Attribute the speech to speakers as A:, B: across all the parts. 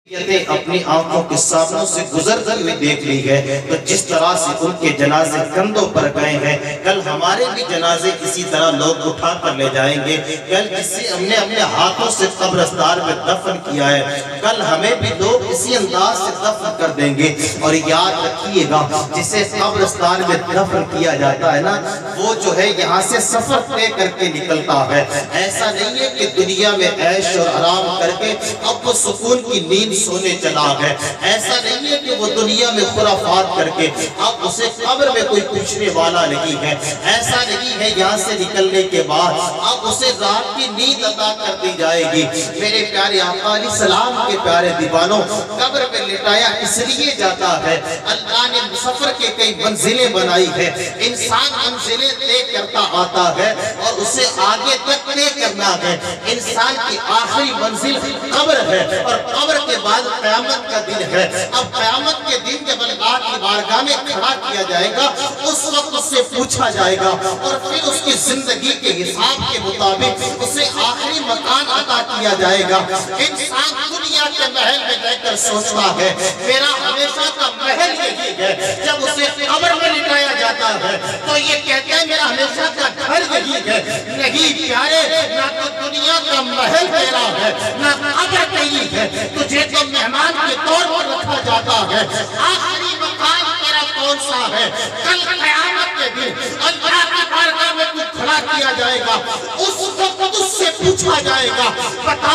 A: اپنی آنکھوں کے سامنے سے گزرتی ہوئی دیکھ لی ہے، تو جس طرح سے ان کے جنازے کندھوں پر گئے ہیں، کل ہمارے بھی جنازے اسی طرح لوگ اٹھا کر لے جائیں گے۔ کل جسے ہم نے اپنے ہاتھوں سے قبرستان میں دفن کیا ہے، کل ہمیں بھی لوگ اسی انداز سے دفن کر دیں گے۔ اور یاد رکھیے گا، جسے قبرستان میں دفن کیا جاتا ہے نا، وہ جو ہے یہاں سے سفر طے کر کے نکلتا ہے۔ ایسا نہیں ہے کہ دنیا میں عیش اور آرام کر کے اب وہ سکون کی نیند سونے چلا ہے۔ ایسا نہیں ہے کہ وہ دنیا میں خرافات کر کے اب اسے قبر میں کوئی پوچھنے والا نہیں ہے۔ ایسا نہیں ہے یہاں سے نکلنے کے بعد اب اسے رات کی نیند عطا کر دی جائے گی۔ میرے پیارے آقا علیہ السلام کے پیارے دیوانوں، قبر میں لٹایا اس لیے جاتا ہے، اللہ نے سفر کے کئی منزلیں بنائی ہے۔ انسان منزلیں طے کرتا آتا ہے اور اسے آگے تک طے کرنا ہے۔ انسان کی آخری منزل قبر ہے اور قبر کے بعد قیامت کا دن ہے۔ اب قیامت کے دن جب اللہ کی بارگاہ میں کھڑا کیا جائے گا، اس وقت اس سے پوچھا جائے گا اور پھر اس کی زندگی کے حساب کے مطابق اسے آخری مکان عطا کیا جائے گا۔ انسان دنیا کے محل میں رہ کر سوچتا ہے میرا ہمیشہ کا محل یہی ہے۔ جب اسے قبر میں لٹایا جاتا ہے تو یہ کہتا ہے میرا ہمیشہ کا گھر یہی ہے۔ نہیں پیارے، نہ تو دنیا کا محل تیرا ہے، نہ قبر تیری ہے۔ تجھے تو مہمان کے طور پر رکھا جاتا ہے۔ آخری مکان تیرا کون سا ہے؟ کل قیامت کے دن اللہ کی بارگاہ میں تو کھڑا کیا جائے گا، اس وقت اس سے پوچھا جائے گا بتا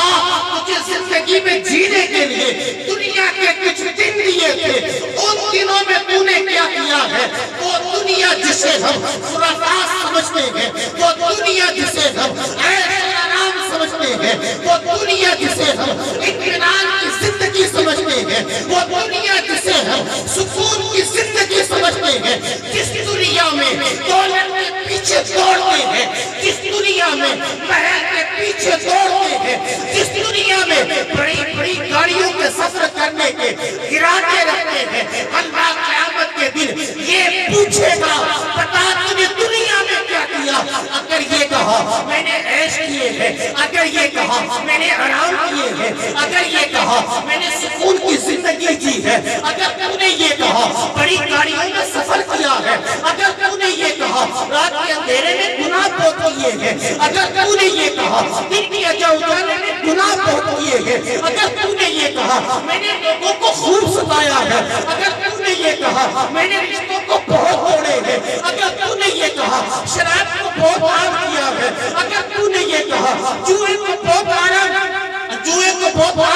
A: تجھے زندگی میں جینے کے لیے دنیا کے کچھ دن دیے تھے، ان دنوں میں تو نے کیا کیا ہے؟ وہ دنیا جسے ہم خرافات سمجھتے ہیں، وہ دنیا جسے ہم عیش و آرام سمجھتے ہیں، وہ دنیا جسے ہم اطمینان کی زندگی سمجھتے ہیں، وہ دنیا جسے ہم سکون کی زندگی سمجھتے ہیں، جس دنیا میں دولت کے پیچھے دوڑتے ہیں، جس دنیا میں محل کے پیچھے دوڑتے ہیں، جس دنیا میں بڑی بڑی گاڑیوں کے سفر کرنے کے ارادے رکھتے ہیں، اللہ قیامت کے دن یہ پوچھے گا بتا تم نے دنیا میں کیا کیا؟ اگر یہ کہا میں نے عیش کیے ہیں، اگر یہ کہا میں نے آرام کیے ہیں، اگر یہ کہا میں نے سکون کی زندگی جی ہے، اگر تو نے یہ کہا بڑی گاڑیوں میں سفر کیا ہے، اگر تو نے یہ کہا رات کے اندھیرے میں گناہ بہت کیے ہیں، اگر تو نے یہ کہا دن کی اجاؤجانے میں گناہ بہت کیے ہیں، اگر تو نے یہ کہا میں نے لوگوں کو خوب ستایا ہے، اگر تو نے یہ کہا میں نے رشتوں کو بہت توڑے ہیں، اگر تو نے یہ کہا شراب کو بہت عام کیا ہے، اگر تو نے یہ کہا جوئے کو بہت عام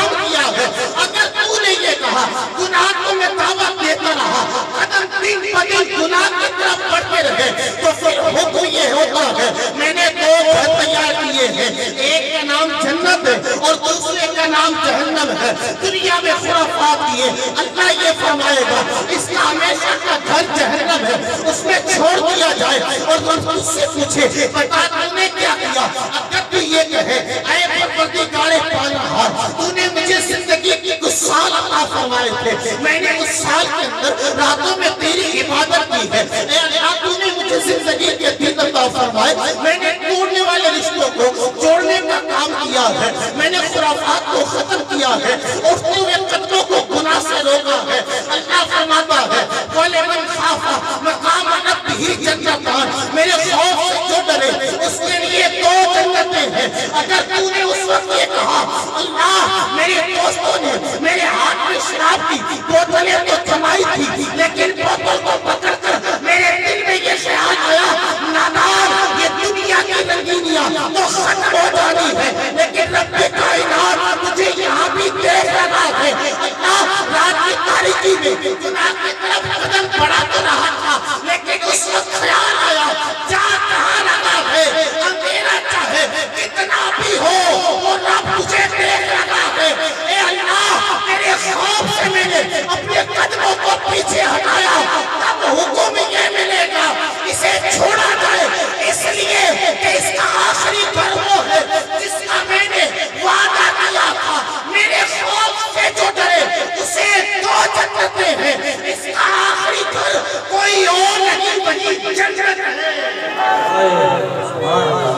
A: کیا ہے، اگر تو نے یہ کہا گناہ کو میں دعوت دیتا رہا، قدم دن بدن گناہ کی طرف بڑھتے رہے، تو پھر حکم یہ ہوتا ہے میں نے دو گھر تیار کیے ہیں، ایک کا نام جنت ہے اور دوسرے کا نام جہنم ہے۔ دنیا میں خرافات کیے، اللہ یہ فرمائے گا اس کا ہمیشہ کا گھر جہنم ہے، اس میں چھوڑ دیا جائے اور تم سے پوچھے بتا تم نے کیا کیا؟ اگر تو یہ کہے اے پروردگار پالنہار، تو نے مجھے زندگی کی کچھ سال عطا فرمائے تھے، میں نے اس سال کے اندر راتوں میں تیری عبادت کی ہے، اے اللہ تو نے مجھے زندگی کے دن عطا فرمائے، میں نے ٹوٹنے والے رشتوں کو جوڑنے کا کام کیا ہے، میں نے خرافات کو ختم کیا ہے، اٹھتے ہوئے قدموں کو گناہ سے روکا ہے۔ اللہ فرماتا ہے وَلِمَنْ خَافَ مَقَامَ رَبِّهِ جَنَّتَانِ، میرے خوف سے جو ڈرے اس کے لیے دو جنتیں ہیں۔ اگر تو نے اس وقت یہ کہا اللہ میرے دوستوں نے میرے ہاتھ میں شراب کی بوتلیں تو جمائی تھی، لیکن بوتل کو پکڑ کر میرے دل میں یہ خیال آیا نادان یہ دنیا کی رنگینیاں تو ختم ہو جانی ہے، لیکن رب کائنات مجھے یہاں بھی دیکھ رہا ہے۔ اللہ رات کی تاریکی میں گناہ کی طرف قدم بڑھاتا رہا تھا، لیکن اس وقت خیال آیا جا کہاں لگا ہے، اندھیرا چاہے کتنا بھی ہو وہ رب تجھے دیکھ رہا ہے۔ اے اللہ تیرے خوف سے میں نے اپنے قدموں کو پیچھے ہٹایا، تب حکم یہ ملے گا اسے چھوڑا جائے، اس لیے کہ اس کا آخری گھر وہ ہے جس کا میں نے وعدہ کیا تھا۔ میرے خوف سے جو ڈرے اسے دو جنتیں ہیں، اس کا آخری گھر کوئی اور نہیں بنی جنت ہے۔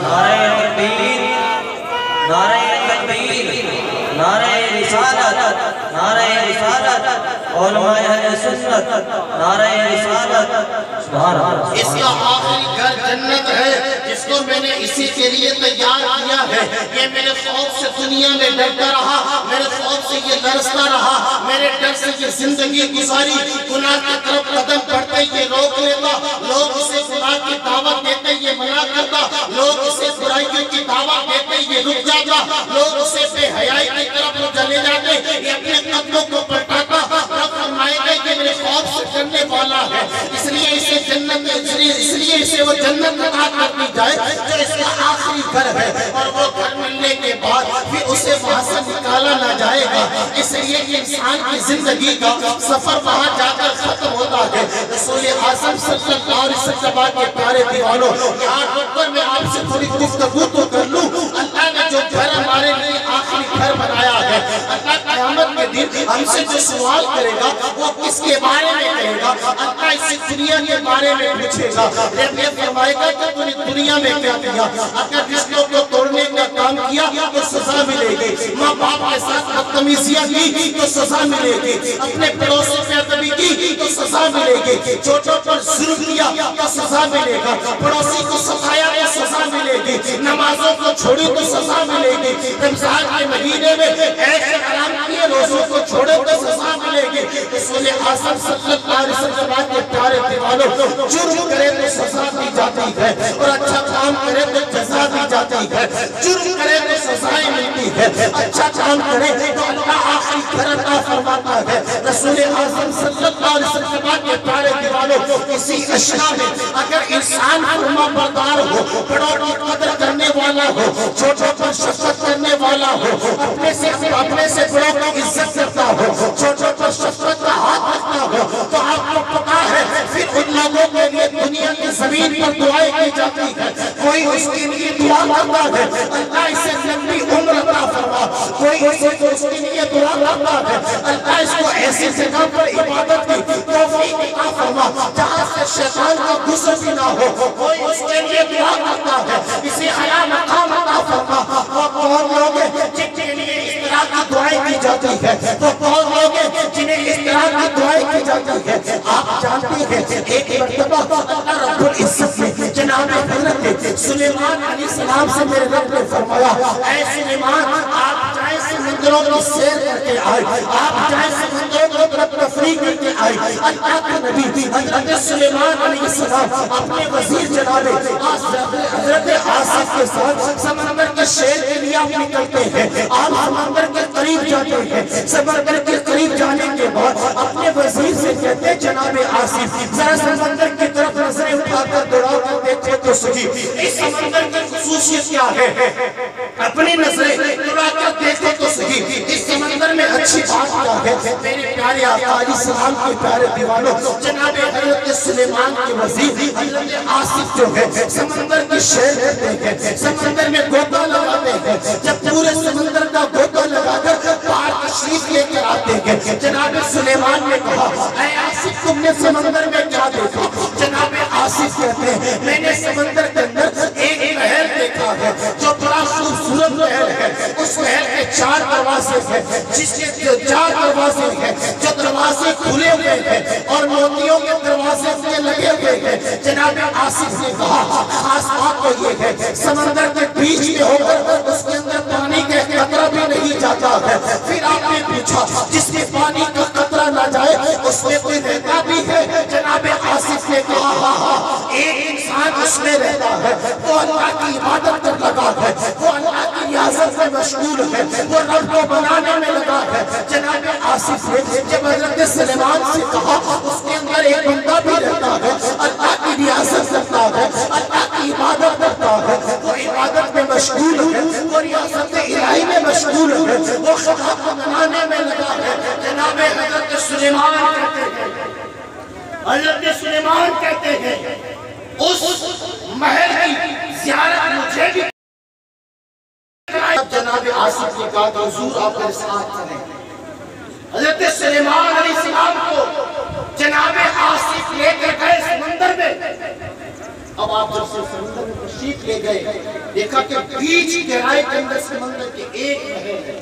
A: نعرہ تکبیر، نعرہ تکبیر، نعرہ
B: رسالت، نعرہ رسالت، علماء اہل سنت، نعرہ رسالت، سبحان اللہ۔
A: اس کا آخری گھر جنت ہے جس کو میں نے اسی کے لیے تیار کیا ہے۔ یہ میرے خوف سے دنیا میں ڈرتا رہا، میرے خوف سے یہ لرزتا رہا، میرے ڈر سے یہ زندگی گزاری، گناہ کی طرف قدم بڑھتے یہ روک لیتا، لوگ اسے گناہ کی دعوت دیتے یہ منع کرتا، لوگ اسے برائیوں کی دعوت دیتے یہ رک جاتا، لوگ اسے بے حیائی کی طرف چلے جاتے یہ اپنے قدموں کو پلٹاتا۔ رب فرمائے گا کہ میرے خوف سے ڈرنے والا ہے، اس لیے اسے جنت، اس لیے اسے وہ جنت عطا کر دی جائے جو اس کا آخری گھر ہے، اور وہ گھر ملنے کے بعد پھر اسے وہاں سے نکالا نہ جائے گا۔ اس لیے کہ انسان کی زندگی کا سفر وہاں جا کر ختم ہوتا ہے۔ رسول اعظم صلی اللہ علیہ وسلم کے پیارے دیوانوں، یہاں رک کر میں آپ سے تھوڑی گفتگو تو کر لوں۔ اللہ نے جو گھر ہمارے لیے آخری گھر بنایا ہے، اللہ قیامت کے دن ہم سے جو سوال کرے گا وہ کس کے بارے میں کہے گا؟ اللہ اس دنیا کے بارے میں پوچھے گا۔ یہ فرمائے گا کہ تو نے دنیا میں کیا کیا؟ اگر رشتوں کو توڑنے کا کام کیا تو سزا ملے گی، ماں باپ کے ساتھ بدتمیزیاں کی تو سزا ملے گی، اپنے پڑوسی پہ ادبی کی تو سزا ملے گی، چھوٹوں پر ظلم کیا تو سزا ملے گا، پڑوسی کو ستایا تو سزا ملے گی، نمازوں کو چھوڑی تو سزا ملے گی، رمضان کے مہینے میں ایسے حرام کیے روزوں کو چھوڑے تو سزا ملے گی۔ رسول اعظم صلی اللہ علیہ وسلم کے پیارے دیوانوں، جرم کرے تو سزا دی جاتی ہے اور اچھا کام کرے تو جزا دی جاتی ہے، جرم کرے تو سزائیں ملتی ہے، اچھا کام کرے تو اللہ آخری گھر عطا فرماتا ہے۔ رسول اعظم صلی اللہ علیہ وسلم کے پیارے دیوانوں، اسی اشیاء میں اگر انسان فرما بردار ہو، بڑوں کی قدر کرنے والا ہو، چھوٹوں پر شفقت کرنے والا ہو، اپنے سے بڑوں کی عزت کرتا ہو، چھوٹوں پر شفقت کا ہاتھ رکھتا ہو، تو آپ کو پتا ہے پھر ان لوگوں کے لیے دنیا کی زمین پر دعائیں کی جاتی ہے، کوئی اس کے لیے دعا کرتا ہے اللہ اسے لمبی عمر عطا فرما، کوئی اس کے لیے دعا کرتا ہے اللہ اس کو ایسی جگہ پر عبادت کی توفیق عطا فرما جہاں سے شیطان کا غصہ بھی نہ ہو، کوئی اس کے لیے دعا کرتا ہے اسے اعلیٰ مقام عطا فرما۔ وہ کون لوگ ہیں جن کے لیے اس طرح کی دعائیں کی جاتی ہے؟ وہ کون لوگ ہیں جنہیں اس طرح کی دعائیں کی جاتی ہے؟ آپ جانتے ہیں ایک مرتبہ اللہ رب العزت نے جناب حضرت سلیمان علیہ السلام سے میرے رب نے فرمایا، اے سلیمان آپ جائیں سمندروں کی سیر کر کے آئے، آپ جائیں سمندروں کو طرف تفریح کر کے آئے۔ اللہ کا نبی حضرت سلیمان علیہ السلام اپنے وزیر جناب حضرت آصف کے ساتھ سمندر کے شیر کے لیے آپ نکلتے ہیں، آپ سمندر کے قریب جاتے ہیں، سمندر کے قریب جانے کے بعد اپنے وزیر سے کہتے ہیں جناب آصف ذرا سمندر کی طرف نظریں اٹھا کر دوڑا کر دیکھو تو صحیح اس سمندر کی خصوصیت کیا ہے، اپنی نظریں دوڑا کر دیکھو تو صحیح اس سمندر میں اچھی بات کیا ہے۔ میرے پیارے آقا علیہ السلام کے پیارے دیوانوں، جناب حضرت سلیمان کے وزیر حضرت آصف جو ہے سمندر کی سیر کرتے ہیں، سمندر میں گوتا لگاتے ہیں، جب پورے سمندر کا گوتا لگا کر باہر تشریف لے کر آتے ہیں، جناب سلیمان نے کہا اے آصف تم نے سمندر میں کیا دیکھا؟ جناب آصف کہتے ہیں میں نے سمندر کے اندر ایک محل دیکھا ہے جو بڑا خوبصورت محل ہے، اس محل کے 4 دروازے ہیں، جس کے 4 دروازے ہیں جو دروازے کھلے ہوئے ہیں اور موتیوں کے دروازے سے لگے ہوئے ہیں۔ جناب آصف نے کہا خاص بات تو یہ ہے سمندر کے بیچ میں ہو کر اس کے اندر پانی کا قطرہ بھی نہیں جاتا ہے۔ پھر آپ نے پوچھا جس میں پانی کا قطرہ نہ جائے اس میں کوئی رہتا بھی ہے؟ جناب آصف نے کہا ہاں ایک انسان اس میں رہتا ہے، وہ اللہ کی عبادت کر لگا ہے، وہ اللہ کی ریاضت میں مشغول ہے، وہ رب کو بنانے میں لگا ہے۔ جناب آصف نے جب حضرت سلیمان سے کہا اس کے اندر ایک بندہ بھی رہتا ہے، اللہ کی ریاضت کرتا ہے، اللہ کی عبادت کرتا ہے، وہ عبادت میں مشغول ہے، وہ ریاضت الہی میں مشغول ہے، وہ خدا کو بنانے میں لگا ہے۔ جناب حضرت سلیمان کہتے ہیں، حضرت سلیمان کہتے ہیں اس محل کی زیارت مجھے بھی جناب آصف نے کہا کہ حضور آپ میرے ساتھ چلیں۔ حضرت سلیمان علیہ السلام کو جناب آصف لے کر گئے سمندر میں۔ اب آپ جب سے سمندر میں تشریف لے گئے دیکھا کہ بیچ گہرائی کے اندر سمندر کے ایک محل ہے،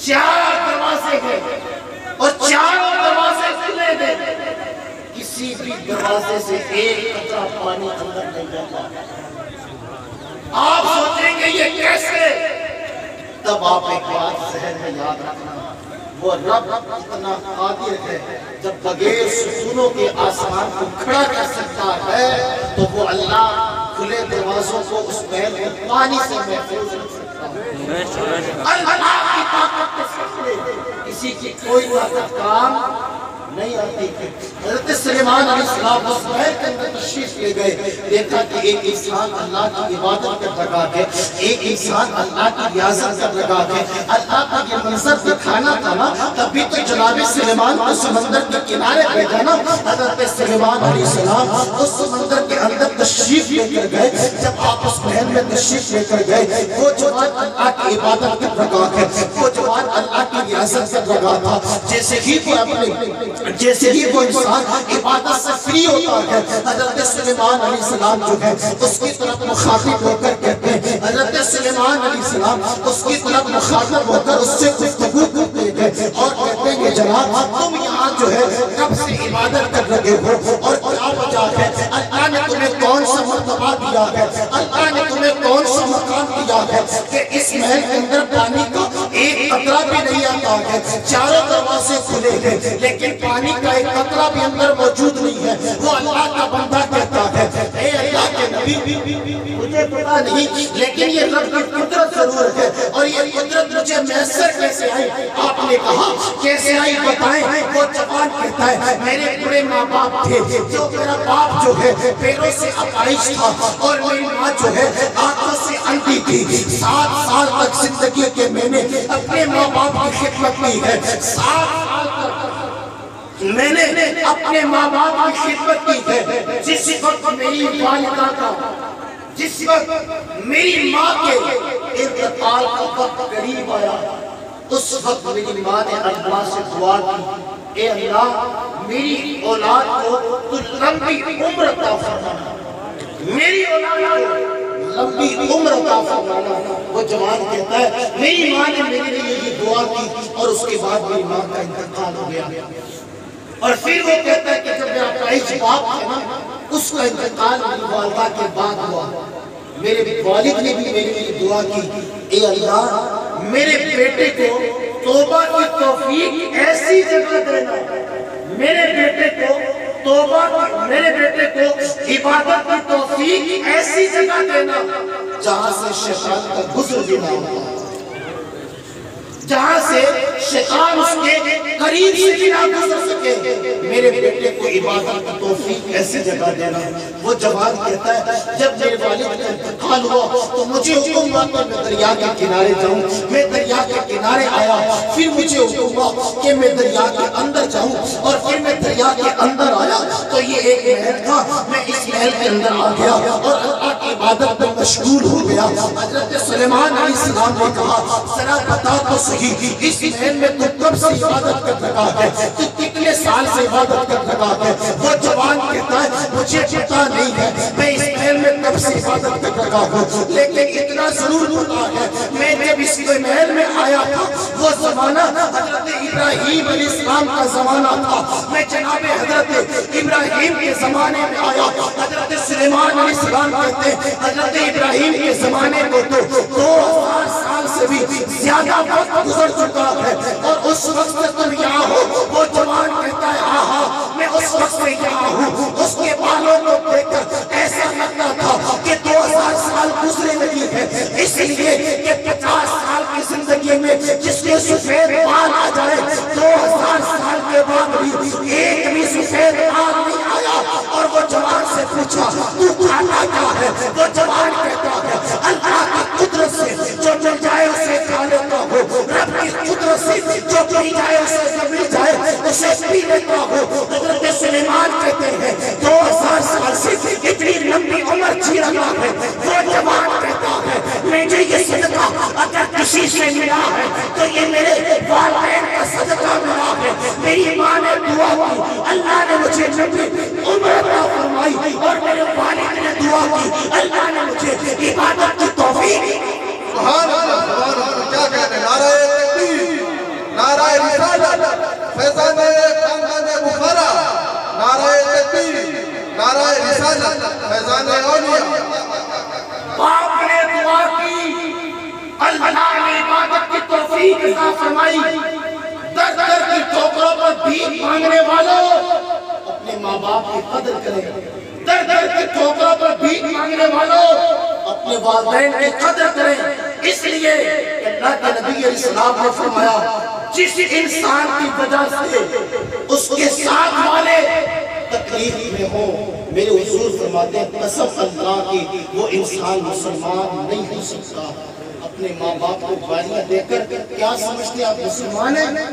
A: 4 دروازے ہیں اور 4 دروازے کھلے ہیں، کسی بھی دروازے سے ایک قطرہ پانی اندر نہیں جاتا۔ آپ سوچیں گے یہ کیسے؟ تب آپ ایک بات ذہن میں یاد رکھنا، وہ رب اتنا قادر ہے، جب بغیر ستونوں کے آسمان کو کھڑا کر سکتا ہے تو وہ اللہ کھلے دروازوں کو اس محل میں پانی سے محفوظ رکھ سکتا ہے۔ اللہ کی طاقت کے سامنے کسی کی کوئی طاقت کام نہیں آتی تھی۔ حضرت سلیمان علیہ السلام اس محل کے اندر تشریف لے گئے، دیکھا کہ ایک انسان اللہ کی عبادت کر رہا ہے، ایک انسان اللہ کی ریاضت کر رہا ہے، اللہ کا یہ منظر دکھانا تھا نا، تبھی تو جناب سلیمان کو سمندر کے کنارے بھیجا نا۔ حضرت سلیمان علیہ السلام اس سمندر کے اندر تشریف لے کر گئے۔ جب آپ اس محل میں تشریف لے کر گئے، وہ جوان اللہ کی عبادت کر رہا ہے، وہ جوان اللہ کی ریاضت کر رہا تھا، جیسے ہی وہ انسان عبادت سے فری ہوتا ہے، حضرت سلیمان علیہ السلام جو ہے اس کی طرف مخاطب ہو کر کہتے ہیں، حضرت سلیمان علیہ السلام اس کی طرف مخاطب ہو کر اس سے گفتگو کرتے ہیں اور کہتے ہیں جناب تم یہاں جو ہے کب سے عبادت کر رہے ہو اور کیا وجہ ہے؟ اللہ نے تمہیں کون سا مرتبہ دیا ہے؟ اللہ نے تمہیں کون سا مقام دیا ہے کہ اس محل کے اندر پانی کا ایک قطرہ بھی نہیں آتا ہے؟ 4 دروازے کھلے ہیں لیکن پانی کا ایک قطرہ بھی اندر موجود نہیں ہے۔ وہ اللہ کا بندہ کہتا ہے اے اللہ کے نبی مجھے پتا نہیں لیکن یہ رب کی قدرت ضرور ہے، اور یہ قدرت مجھے میسر کیسے آئی؟ آپ نے کہا کیسے آئی بتائیں؟ وہ جوان کہتا ہے میرے بڑے ماں باپ تھے، جو میرا باپ جو ہے پیروں سے اپائش تھا اور میری ماں جو ہے آنکھوں سے اندھی تھی۔ 7 سال تک زندگی کے میں نے اپنے ماں باپ کی خدمت کی ہے، 7 سال تک میں نے اپنے ماں باپ کی خدمت کی ہے۔ جس وقت میری والدہ کا، جس وقت میری ماں کے انتقال کا وقت قریب آیا، اس وقت میری ماں نے اللہ سے دعا کی اے اللہ میری اولاد کو تو لمبی عمر عطا فرمانا، میری اولاد کو لمبی عمر عطا فرمانا۔ وہ جوان کہتا ہے میری ماں نے میرے لیے یہ دعا کی اور اس کے بعد میری ماں کا انتقال ہو گیا۔ اور پھر وہ کہتا ہے کہ جب میرا پیش باپ ہے نا اس کا انتقال میری والدہ کے بعد ہوا، میرے والد نے بھی میرے لیے دعا کی اے اللہ میرے بیٹے کو توبہ کی توفیق ایسی جگہ دینا، میرے بیٹے کو توبہ کی، میرے بیٹے کو عبادت کی توفیق ایسی جگہ دینا جہاں سے شیطان کا گزر بھی نہ ہوتا، جہاں سے شیطان اس کے قریب سے بھی نہ گزر سکے، میرے بیٹے کو عبادت کی توفیق ایسی جگہ دینا۔ وہ جوان کہتا ہے جب میرے والد کا انتقال ہوا تو مجھے حکم ہوا کہ میں دریا کے کنارے جاؤں، میں دریا کے کنارے آیا، پھر مجھے حکم ہوا کہ میں دریا کے اندر جاؤں، اور پھر میں دریا کے اندر آیا تو یہ ایک محل تھا، میں اس محل کے اندر آ گیا اور اللہ کی عبادت میں مشغول ہو گیا۔ حضرت سلیمان علیہ السلام نے کہا ذرا بتا تو اس محل میں تو کب سے عبادت کر رہا ہے، تو کتنے سال سے عبادت کر رہا ہے؟ وہ جوان کہتا ہے مجھے پتا نہیں ہے میں اس محل میں کب سے عبادت کر رہا ہوں، لیکن اتنا ضرور پتا ہے میں جب اس محل میں آیا تھا وہ زمانہ حضرت ابراہیم علیہ السلام کا زمانہ تھا، میں جناب حضرت ابراہیم کے زمانے میں آیا۔ حضرت سلیمان علیہ السلام کہتے ہیں حضرت ابراہیم کے زمانے کو تو 2000 سال سے بھی زیادہ وقت گزر چکا ہے، اور اس وقت سے تم یہاں ہو؟ وہ جوان کہتا ہے ہاں ہاں میں اس وقت سے یہاں ہوں۔ اس کے بالوں کو دیکھ کر ایسا لگتا تھا کہ 2000 سال گزرے نہیں ہے، اس لیے کہ 50 سال کی زندگی میں جس کے سفید بال آ جائے 2000 سال کے بعد بھی ایک بھی سفید بال نہیں آیا۔ اور وہ جوان سے پوچھا تو کھانا کیا ہے؟ وہ جوان کہتا ہے اللہ کی قدرت سے جو مل جائے اسے کھا لیتا ہوں، رب کی قدرت سے جو پی جائے اسے مل جائے اسے پی لیتا ہوں۔ حضرت سلیمان کہتے ہیں 2000 سال سے اتنی لمبی عمر جی رہا ہے۔ وہ جوان کہتا ہے مجھے یہ صدقہ اگر کسی سے ملا ہے تو یہ میرے والدین کا صدقہ ملا ہے، میری ماں نے دعا کی اللہ نے مجھے لمبی عمر عطا فرمائی، اور میرے والد نے دعا کی اللہ نے مجھے عبادت کی توفیق۔
C: سبحان اللہ، سبحان اللہ، کیا کہتے ہیں؟ نعرہ تکبیر۔ توفیق عطا فرمائی۔ در در کی ٹھوکروں پر بھیک مانگنے والوں اپنے ماں باپ کی قدر کریں۔ در در کی ٹھوکروں پر بھیک مانگنے والوں اپنے والدین کی قدر کریں۔ اس لیے اللہ کے نبی علیہ السلام نے فرمایا جس انسان کی وجہ سے اس کے ساتھ والے تکلیف میں ہو، میرے حضور فرماتے ہیں قسم اللہ کی وہ انسان مسلمان نہیں ہو سکتا۔ اپنے ماں باپ کو گالیاں دے کر کیا سمجھتے آپ مسلمان ہیں؟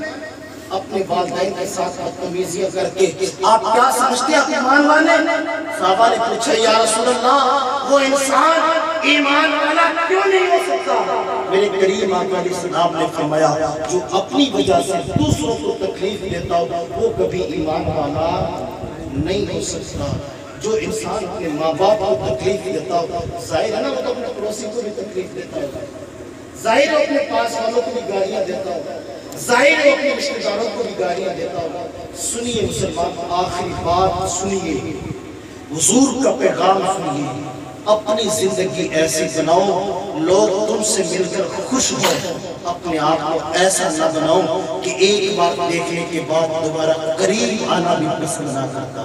C: اپنے والدین کے ساتھ بدتمیزیاں کر کے آپ کیا سمجھتے آپ ایمان والے؟ صحابہ نے پوچھا یا رسول اللہ وہ انسان ایمان والا کیوں نہیں ہو سکتا؟ میرے کریم آقا علیہ السلام نے فرمایا جو اپنی وجہ سے دوسروں کو تکلیف دیتا ہو وہ کبھی ایمان والا نہیں ہو سکتا۔ جو انسان اپنے ماں باپ کو تکلیف دیتا ہو، ظاہر ہے نا وہ اپنے پڑوسی کو بھی تکلیف دیتا ہو، ظاہر ہے اپنے پاس والوں کو بھی گالیاں دیتا ہو، ظاہر ہے اپنے رشتہ داروں کو بھی گالیاں دیتا ہو۔ سنیے مسلمان، آخری بات سنیے، حضور کا پیغام سنیے، اپنی زندگی ایسی بناؤ لوگ تم سے مل کر خوش ہوں، اپنے آپ کو ایسا نہ بناؤ کہ ایک بار دیکھنے کے بعد دوبارہ قریب آنا بھی پسند نہ کرتا۔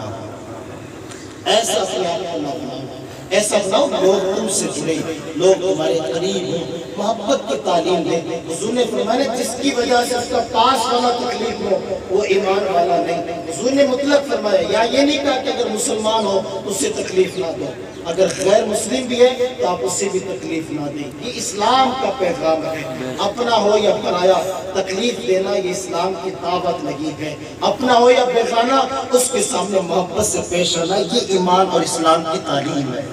C: ایسا اپنے آپ کو نہ بناؤ، ایسا بناؤ لوگ تم سے جڑے، لوگ تمہارے قریب ہوں، محبت کی تعلیم دیں۔ حضور نے فرمایا جس کی وجہ سے اس کا پاس والا تکلیف ہو وہ ایمان والا نہیں۔ حضور نے مطلق فرمایا، یا یہ نہیں کہا کہ اگر مسلمان ہو تو اسے تکلیف نہ دو، اگر غیر مسلم بھی ہے تو آپ اسے بھی تکلیف نہ دیں۔ یہ اسلام کا پیغام ہے، اپنا ہو یا پرایا تکلیف دینا یہ اسلام کی دعوت نہیں ہے۔ اپنا ہو یا بیگانہ اس کے سامنے محبت سے پیش آنا یہ ایمان اور اسلام کی تعلیم ہے۔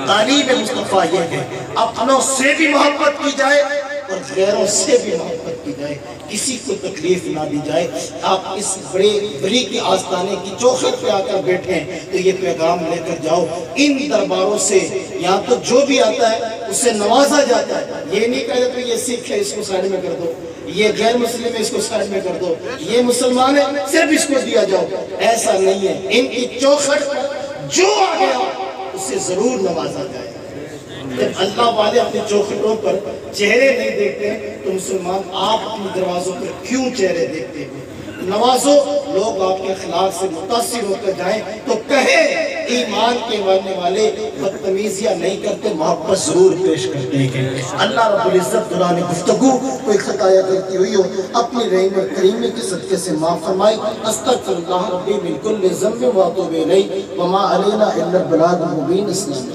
C: تعلیم مصطفیٰ یہ ہے اپنوں سے بھی محبت کی جائے اور غیروں سے بھی محبت کی جائے، کسی کو تکلیف نہ دی جائے۔ آپ اس بری کی آستانے کی چوکھٹ پہ آ کر بیٹھے ہیں تو یہ پیغام لے کر جاؤ۔ ان درباروں سے یہاں تو جو بھی آتا ہے اسے نوازا جاتا ہے، یہ نہیں کہا جاتا یہ سکھ ہے اس کو سائڈ میں کر دو، یہ غیر مسلم ہے اس کو سائڈ میں کر دو، یہ مسلمان ہے صرف اس کو دیا جاؤ، ایسا نہیں ہے۔ ان کی چوکھٹ پر جو آ گیا اسے ضرور نوازا جائے۔ جب اللہ والے اپنی چوکھٹوں پر چہرے نہیں دیکھتے تو مسلمان آپ اپنے دروازوں پر کیوں چہرے دیکھتے ہیں؟ نوازو، لوگ آپ کے اخلاق سے متاثر ہو کر جائیں تو کہیں ایمان کے ماننے والے بدتمیزیاں نہیں کرتے، محبت ضرور پیش کرتے ہیں۔ اللہ رب العزت دوران گفتگو کوئی خطایا کرتی ہوئی ہو اپنی رحم کریمی کے صدقے سے معاف فرمائے۔ استغفر اللہ ربی من کل ذنب و اتوب الیہ وما علینا الا البلاغ المبین۔ اسلام